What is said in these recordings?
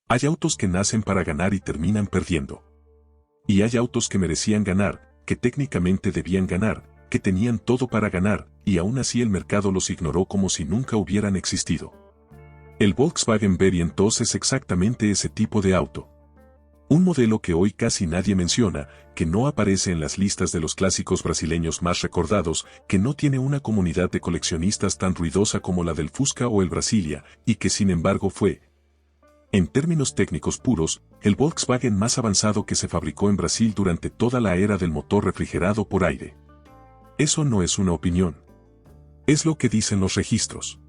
Hay autos que nacen para ganar y terminan perdiendo. Y hay autos que merecían ganar, que técnicamente debían ganar, que tenían todo para ganar, y aún así el mercado los ignoró como si nunca hubieran existido. El Volkswagen Variant 2 es exactamente ese tipo de auto. Un modelo que hoy casi nadie menciona, que no aparece en las listas de los clásicos brasileños más recordados, que no tiene una comunidad de coleccionistas tan ruidosa como la del Fusca o el Brasilia, y que sin embargo fue, en términos técnicos puros, el Volkswagen más avanzado que se fabricó en Brasil durante toda la era del motor refrigerado por aire. Eso no es una opinión. Es lo que dicen los registros.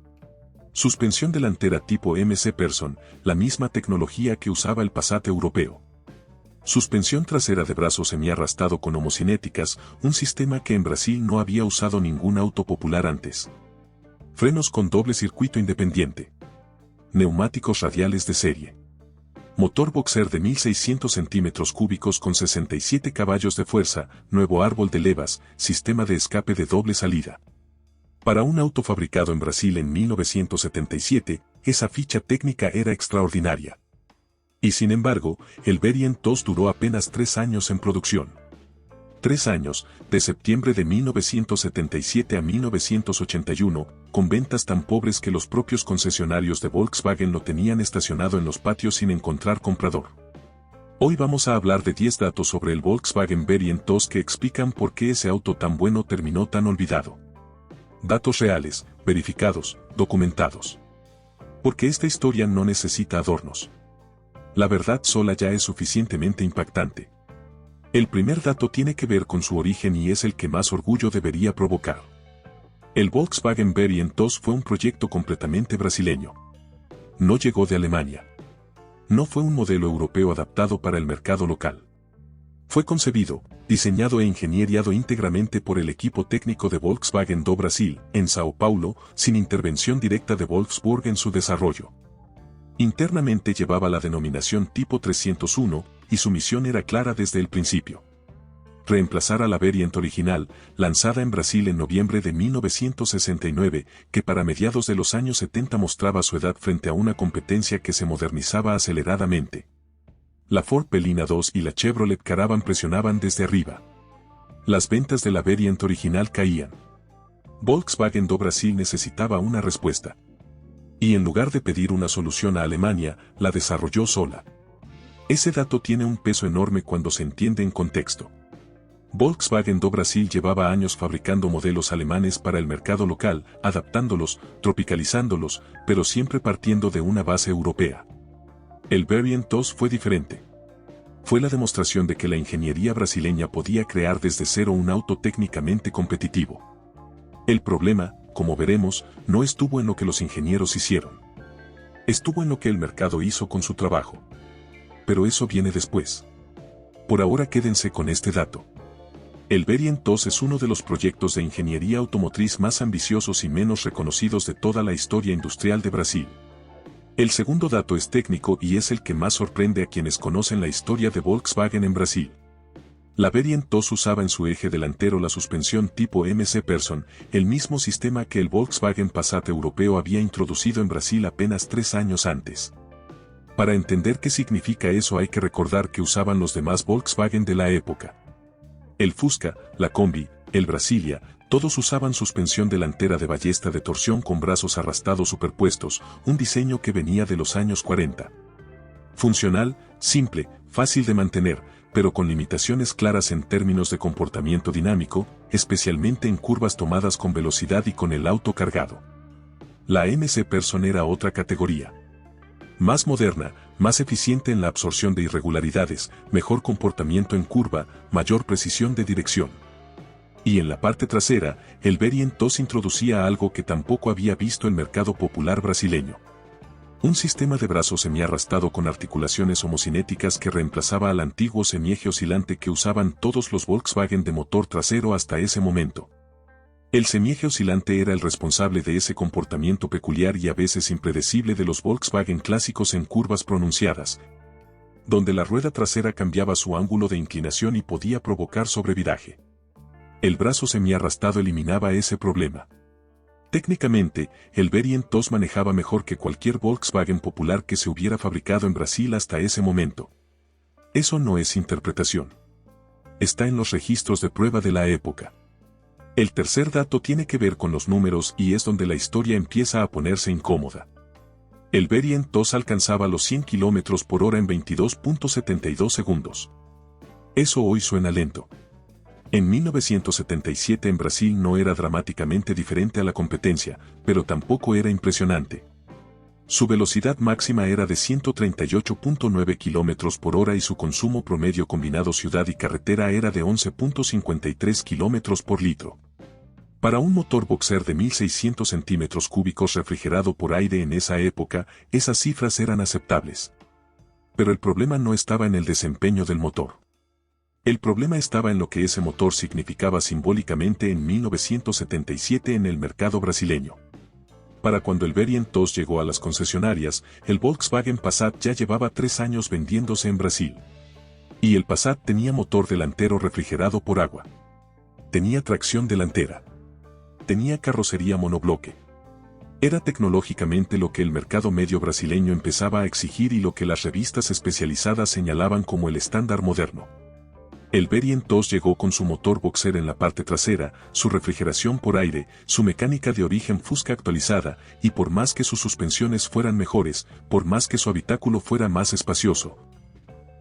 Suspensión delantera tipo MC Person, la misma tecnología que usaba el Passat europeo. Suspensión trasera de brazo semiarrastrado con homocinéticas, un sistema que en Brasil no había usado ningún auto popular antes. Frenos con doble circuito independiente. Neumáticos radiales de serie. Motor boxer de 1600 centímetros cúbicos con 67 caballos de fuerza, nuevo árbol de levas, sistema de escape de doble salida. Para un auto fabricado en Brasil en 1977, esa ficha técnica era extraordinaria. Y sin embargo, el Variant 2 duró apenas 3 años en producción. 3 años, de septiembre de 1977 a 1981, con ventas tan pobres que los propios concesionarios de Volkswagen lo tenían estacionado en los patios sin encontrar comprador. Hoy vamos a hablar de 10 datos sobre el Volkswagen Variant 2 que explican por qué ese auto tan bueno terminó tan olvidado. Datos reales, verificados, documentados. Porque esta historia no necesita adornos. La verdad sola ya es suficientemente impactante. El primer dato tiene que ver con su origen y es el que más orgullo debería provocar. El Volkswagen Variant 2 fue un proyecto completamente brasileño. No llegó de Alemania. No fue un modelo europeo adaptado para el mercado local. Fue concebido, diseñado e ingenieriado íntegramente por el equipo técnico de Volkswagen do Brasil, en Sao Paulo, sin intervención directa de Wolfsburg en su desarrollo. Internamente llevaba la denominación Tipo 301, y su misión era clara desde el principio. Reemplazar a la Variant original, lanzada en Brasil en noviembre de 1969, que para mediados de los años 70 mostraba su edad frente a una competencia que se modernizaba aceleradamente. La Ford Pelina 2 y la Chevrolet Caravan presionaban desde arriba. Las ventas de la Variant original caían. Volkswagen do Brasil necesitaba una respuesta. Y en lugar de pedir una solución a Alemania, la desarrolló sola. Ese dato tiene un peso enorme cuando se entiende en contexto. Volkswagen do Brasil llevaba años fabricando modelos alemanes para el mercado local, adaptándolos, tropicalizándolos, pero siempre partiendo de una base europea. El Variant 2 fue diferente. Fue la demostración de que la ingeniería brasileña podía crear desde cero un auto técnicamente competitivo. El problema, como veremos, no estuvo en lo que los ingenieros hicieron. Estuvo en lo que el mercado hizo con su trabajo. Pero eso viene después. Por ahora quédense con este dato. El Variant 2 es uno de los proyectos de ingeniería automotriz más ambiciosos y menos reconocidos de toda la historia industrial de Brasil. El segundo dato es técnico y es el que más sorprende a quienes conocen la historia de Volkswagen en Brasil. La Variant 2 usaba en su eje delantero la suspensión tipo MC Person, el mismo sistema que el Volkswagen Passat europeo había introducido en Brasil apenas 3 años antes. Para entender qué significa eso hay que recordar que usaban los demás Volkswagen de la época. El Fusca, la Combi, el Brasilia, todos usaban suspensión delantera de ballesta de torsión con brazos arrastrados superpuestos, un diseño que venía de los años 40. Funcional, simple, fácil de mantener, pero con limitaciones claras en términos de comportamiento dinámico, especialmente en curvas tomadas con velocidad y con el auto cargado. La MC Person era otra categoría. Más moderna, más eficiente en la absorción de irregularidades, mejor comportamiento en curva, mayor precisión de dirección. Y en la parte trasera, el Variant 2 introducía algo que tampoco había visto el mercado popular brasileño. Un sistema de brazo semiarrastrado con articulaciones homocinéticas que reemplazaba al antiguo semieje oscilante que usaban todos los Volkswagen de motor trasero hasta ese momento. El semieje oscilante era el responsable de ese comportamiento peculiar y a veces impredecible de los Volkswagen clásicos en curvas pronunciadas, donde la rueda trasera cambiaba su ángulo de inclinación y podía provocar sobreviraje. El brazo semiarrastrado eliminaba ese problema. Técnicamente, el Variant 2 manejaba mejor que cualquier Volkswagen popular que se hubiera fabricado en Brasil hasta ese momento. Eso no es interpretación. Está en los registros de prueba de la época. El tercer dato tiene que ver con los números y es donde la historia empieza a ponerse incómoda. El Variant 2 alcanzaba los 100 km por hora en 22.72 segundos. Eso hoy suena lento. En 1977 en Brasil no era dramáticamente diferente a la competencia, pero tampoco era impresionante. Su velocidad máxima era de 138.9 km por hora y su consumo promedio combinado ciudad y carretera era de 11.53 km por litro. Para un motor boxer de 1600 centímetros cúbicos refrigerado por aire en esa época, esas cifras eran aceptables. Pero el problema no estaba en el desempeño del motor. El problema estaba en lo que ese motor significaba simbólicamente en 1977 en el mercado brasileño. Para cuando el Variant 2 llegó a las concesionarias, el Volkswagen Passat ya llevaba 3 años vendiéndose en Brasil. Y el Passat tenía motor delantero refrigerado por agua. Tenía tracción delantera. Tenía carrocería monobloque. Era tecnológicamente lo que el mercado medio brasileño empezaba a exigir y lo que las revistas especializadas señalaban como el estándar moderno. El Variant 2 llegó con su motor boxer en la parte trasera, su refrigeración por aire, su mecánica de origen Fusca actualizada, y por más que sus suspensiones fueran mejores, por más que su habitáculo fuera más espacioso,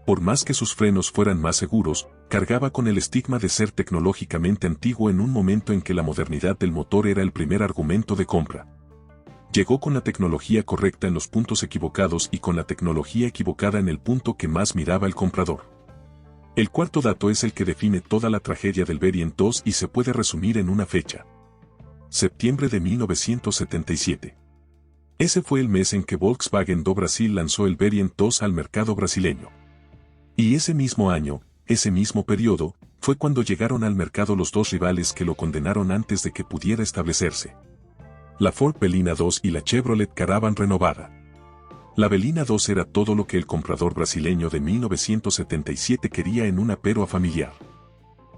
por más que sus frenos fueran más seguros, cargaba con el estigma de ser tecnológicamente antiguo en un momento en que la modernidad del motor era el primer argumento de compra. Llegó con la tecnología correcta en los puntos equivocados y con la tecnología equivocada en el punto que más miraba el comprador. El cuarto dato es el que define toda la tragedia del Variant 2 y se puede resumir en una fecha. Septiembre de 1977. Ese fue el mes en que Volkswagen do Brasil lanzó el Variant 2 al mercado brasileño. Y ese mismo año, ese mismo periodo, fue cuando llegaron al mercado los dos rivales que lo condenaron antes de que pudiera establecerse. La Ford Belina 2 y la Chevrolet Caravan renovada. La Belina 2 era todo lo que el comprador brasileño de 1977 quería en una Peroa familiar.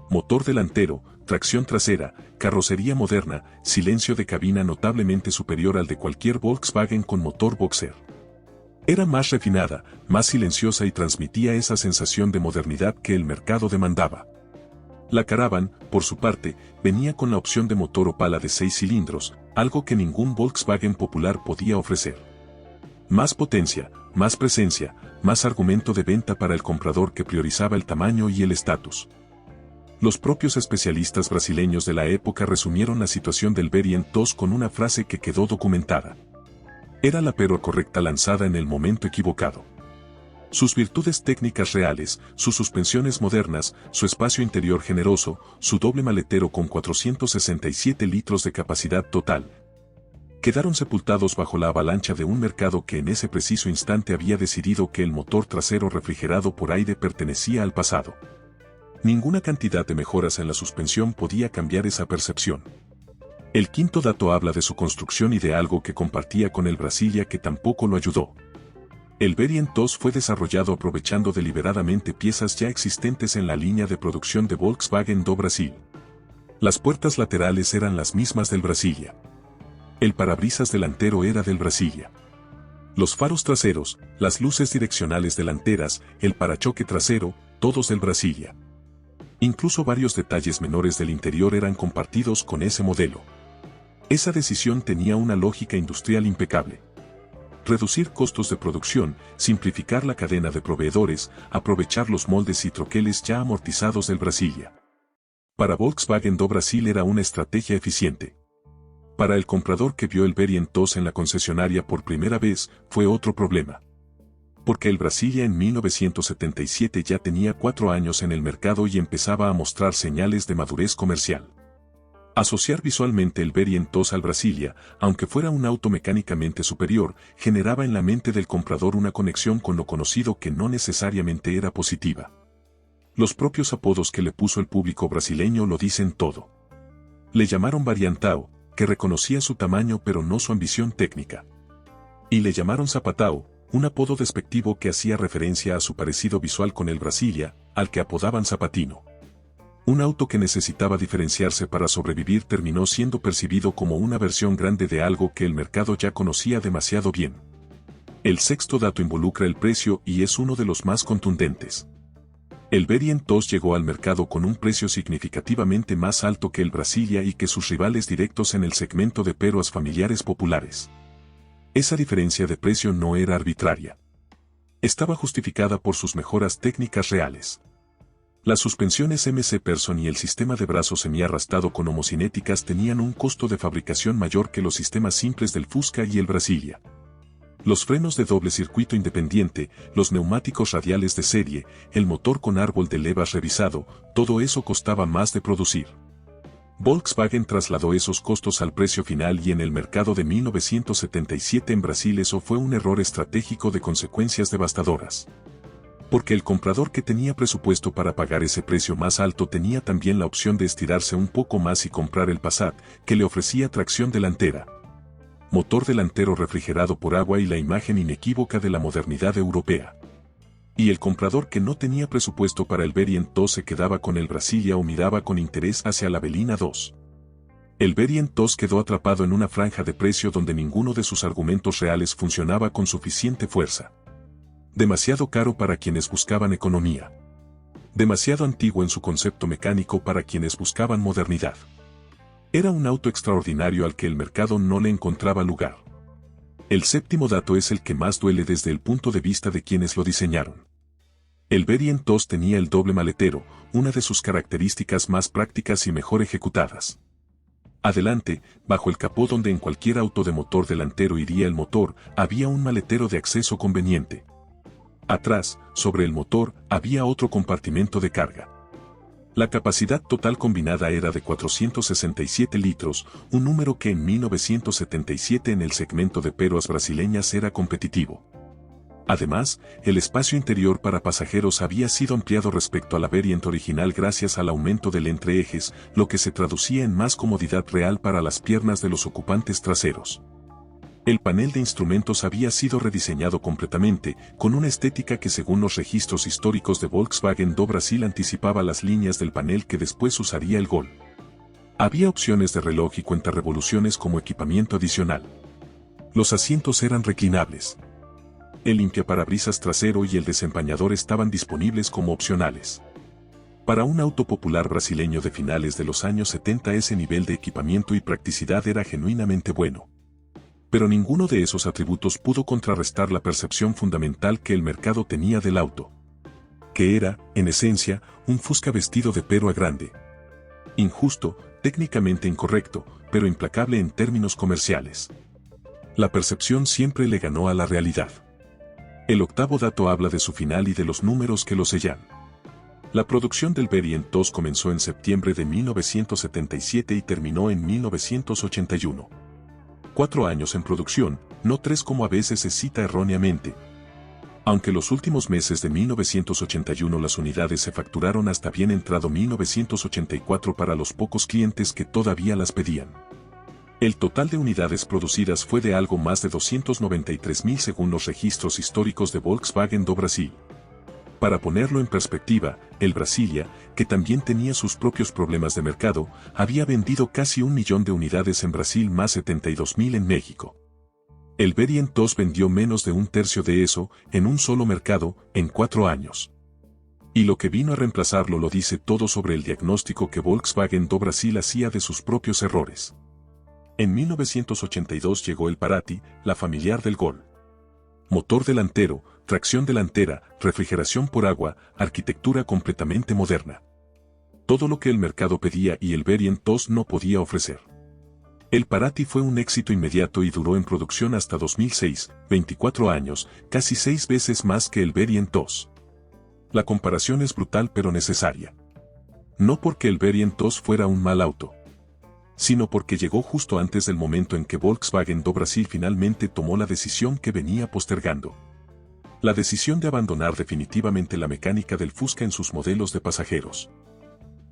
Motor delantero, tracción trasera, carrocería moderna, silencio de cabina notablemente superior al de cualquier Volkswagen con motor boxer. Era más refinada, más silenciosa y transmitía esa sensación de modernidad que el mercado demandaba. La Caravan, por su parte, venía con la opción de motor Opala de 6 cilindros, algo que ningún Volkswagen popular podía ofrecer. Más potencia, más presencia, más argumento de venta para el comprador que priorizaba el tamaño y el estatus. Los propios especialistas brasileños de la época resumieron la situación del Variant 2 con una frase que quedó documentada. Era la Peroa correcta lanzada en el momento equivocado. Sus virtudes técnicas reales, sus suspensiones modernas, su espacio interior generoso, su doble maletero con 467 litros de capacidad total, quedaron sepultados bajo la avalancha de un mercado que en ese preciso instante había decidido que el motor trasero refrigerado por aire pertenecía al pasado. Ninguna cantidad de mejoras en la suspensión podía cambiar esa percepción. El quinto dato habla de su construcción y de algo que compartía con el Brasilia que tampoco lo ayudó. El Variant 2 fue desarrollado aprovechando deliberadamente piezas ya existentes en la línea de producción de Volkswagen do Brasil. Las puertas laterales eran las mismas del Brasilia. El parabrisas delantero era del Brasilia. Los faros traseros, las luces direccionales delanteras, el parachoque trasero, todos del Brasilia. Incluso varios detalles menores del interior eran compartidos con ese modelo. Esa decisión tenía una lógica industrial impecable. Reducir costos de producción, simplificar la cadena de proveedores, aprovechar los moldes y troqueles ya amortizados del Brasilia. Para Volkswagen do Brasil era una estrategia eficiente. Para el comprador que vio el Variant 2 en la concesionaria por primera vez, fue otro problema. Porque el Brasilia en 1977 ya tenía 4 años en el mercado y empezaba a mostrar señales de madurez comercial. Asociar visualmente el Variant 2 al Brasilia, aunque fuera un auto mecánicamente superior, generaba en la mente del comprador una conexión con lo conocido que no necesariamente era positiva. Los propios apodos que le puso el público brasileño lo dicen todo. Le llamaron Variantao, que reconocía su tamaño pero no su ambición técnica. Y le llamaron Zapatao, un apodo despectivo que hacía referencia a su parecido visual con el Brasilia, al que apodaban Zapatino. Un auto que necesitaba diferenciarse para sobrevivir terminó siendo percibido como una versión grande de algo que el mercado ya conocía demasiado bien. El sexto dato involucra el precio y es uno de los más contundentes. El Variant 2 llegó al mercado con un precio significativamente más alto que el Brasilia y que sus rivales directos en el segmento de peruas familiares populares. Esa diferencia de precio no era arbitraria. Estaba justificada por sus mejoras técnicas reales. Las suspensiones MC Person y el sistema de brazos semi-arrastrado con homocinéticas tenían un costo de fabricación mayor que los sistemas simples del Fusca y el Brasilia. Los frenos de doble circuito independiente, los neumáticos radiales de serie, el motor con árbol de levas revisado, todo eso costaba más de producir. Volkswagen trasladó esos costos al precio final y en el mercado de 1977 en Brasil eso fue un error estratégico de consecuencias devastadoras. Porque el comprador que tenía presupuesto para pagar ese precio más alto tenía también la opción de estirarse un poco más y comprar el Passat, que le ofrecía tracción delantera, motor delantero refrigerado por agua y la imagen inequívoca de la modernidad europea. Y el comprador que no tenía presupuesto para el Variant 2 se quedaba con el Brasilia o miraba con interés hacia la Belina 2. El Variant 2 quedó atrapado en una franja de precio donde ninguno de sus argumentos reales funcionaba con suficiente fuerza. Demasiado caro para quienes buscaban economía. Demasiado antiguo en su concepto mecánico para quienes buscaban modernidad. Era un auto extraordinario al que el mercado no le encontraba lugar. El séptimo dato es el que más duele desde el punto de vista de quienes lo diseñaron. El Variant 2 tenía el doble maletero, una de sus características más prácticas y mejor ejecutadas. Adelante, bajo el capó donde en cualquier auto de motor delantero iría el motor, había un maletero de acceso conveniente. Atrás, sobre el motor, había otro compartimento de carga. La capacidad total combinada era de 467 litros, un número que en 1977 en el segmento de peruas brasileñas era competitivo. Además, el espacio interior para pasajeros había sido ampliado respecto a la Variant original gracias al aumento del entreejes, lo que se traducía en más comodidad real para las piernas de los ocupantes traseros. El panel de instrumentos había sido rediseñado completamente, con una estética que según los registros históricos de Volkswagen do Brasil anticipaba las líneas del panel que después usaría el Gol. Había opciones de reloj y cuentarevoluciones como equipamiento adicional. Los asientos eran reclinables. El limpiaparabrisas trasero y el desempañador estaban disponibles como opcionales. Para un auto popular brasileño de finales de los años 70 ese nivel de equipamiento y practicidad era genuinamente bueno. Pero ninguno de esos atributos pudo contrarrestar la percepción fundamental que el mercado tenía del auto. Que era, en esencia, un Fusca vestido de perua grande. Injusto, técnicamente incorrecto, pero implacable en términos comerciales. La percepción siempre le ganó a la realidad. El octavo dato habla de su final y de los números que lo sellan. La producción del Variant 2 comenzó en septiembre de 1977 y terminó en 1981. 4 años en producción, no 3 como a veces se cita erróneamente. Aunque los últimos meses de 1981 las unidades se facturaron hasta bien entrado 1984 para los pocos clientes que todavía las pedían. El total de unidades producidas fue de algo más de 293.000 según los registros históricos de Volkswagen do Brasil. Para ponerlo en perspectiva, el Brasilia, que también tenía sus propios problemas de mercado, había vendido casi 1 millón de unidades en Brasil más 72.000 en México. El Variant 2 vendió menos de un tercio de eso, en un solo mercado, en 4 años. Y lo que vino a reemplazarlo lo dice todo sobre el diagnóstico que Volkswagen do Brasil hacía de sus propios errores. En 1982 llegó el Paraty, la familiar del Gol. Motor delantero, tracción delantera, refrigeración por agua, arquitectura completamente moderna. Todo lo que el mercado pedía y el Variant 2 no podía ofrecer. El Paraty fue un éxito inmediato y duró en producción hasta 2006, 24 años, casi 6 veces más que el Variant 2. La comparación es brutal pero necesaria. No porque el Variant 2 fuera un mal auto, sino porque llegó justo antes del momento en que Volkswagen do Brasil finalmente tomó la decisión que venía postergando. La decisión de abandonar definitivamente la mecánica del Fusca en sus modelos de pasajeros.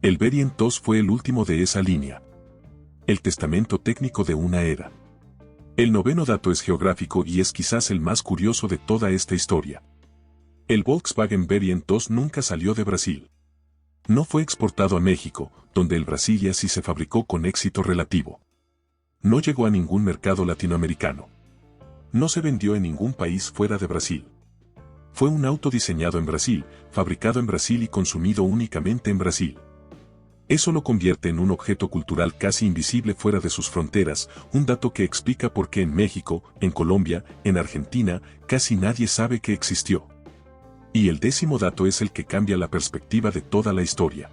El Variant 2 fue el último de esa línea. El testamento técnico de una era. El noveno dato es geográfico y es quizás el más curioso de toda esta historia. El Volkswagen Variant 2 nunca salió de Brasil. No fue exportado a México, donde el Brasilia sí se fabricó con éxito relativo. No llegó a ningún mercado latinoamericano. No se vendió en ningún país fuera de Brasil. Fue un auto diseñado en Brasil, fabricado en Brasil y consumido únicamente en Brasil. Eso lo convierte en un objeto cultural casi invisible fuera de sus fronteras, un dato que explica por qué en México, en Colombia, en Argentina, casi nadie sabe que existió. Y el 10º dato es el que cambia la perspectiva de toda la historia.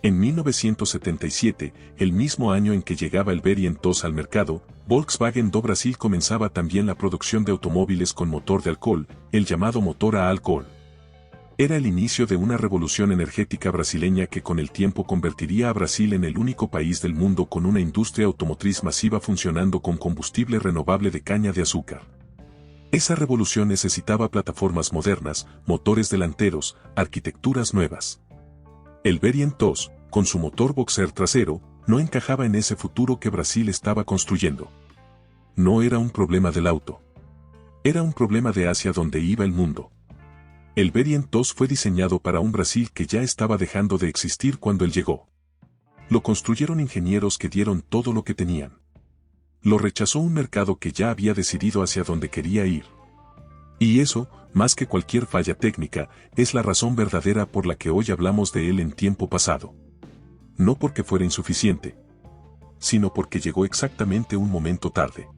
En 1977, el mismo año en que llegaba el Variant 2 al mercado, Volkswagen do Brasil comenzaba también la producción de automóviles con motor de alcohol, el llamado motor a alcohol. Era el inicio de una revolución energética brasileña que con el tiempo convertiría a Brasil en el único país del mundo con una industria automotriz masiva funcionando con combustible renovable de caña de azúcar. Esa revolución necesitaba plataformas modernas, motores delanteros, arquitecturas nuevas. El Variant 2, con su motor boxer trasero, no encajaba en ese futuro que Brasil estaba construyendo. No era un problema del auto. Era un problema de hacia dónde iba el mundo. El Variant 2 fue diseñado para un Brasil que ya estaba dejando de existir cuando él llegó. Lo construyeron ingenieros que dieron todo lo que tenían. Lo rechazó un mercado que ya había decidido hacia dónde quería ir. Y eso, más que cualquier falla técnica, es la razón verdadera por la que hoy hablamos de él en tiempo pasado. No porque fuera insuficiente, sino porque llegó exactamente un momento tarde.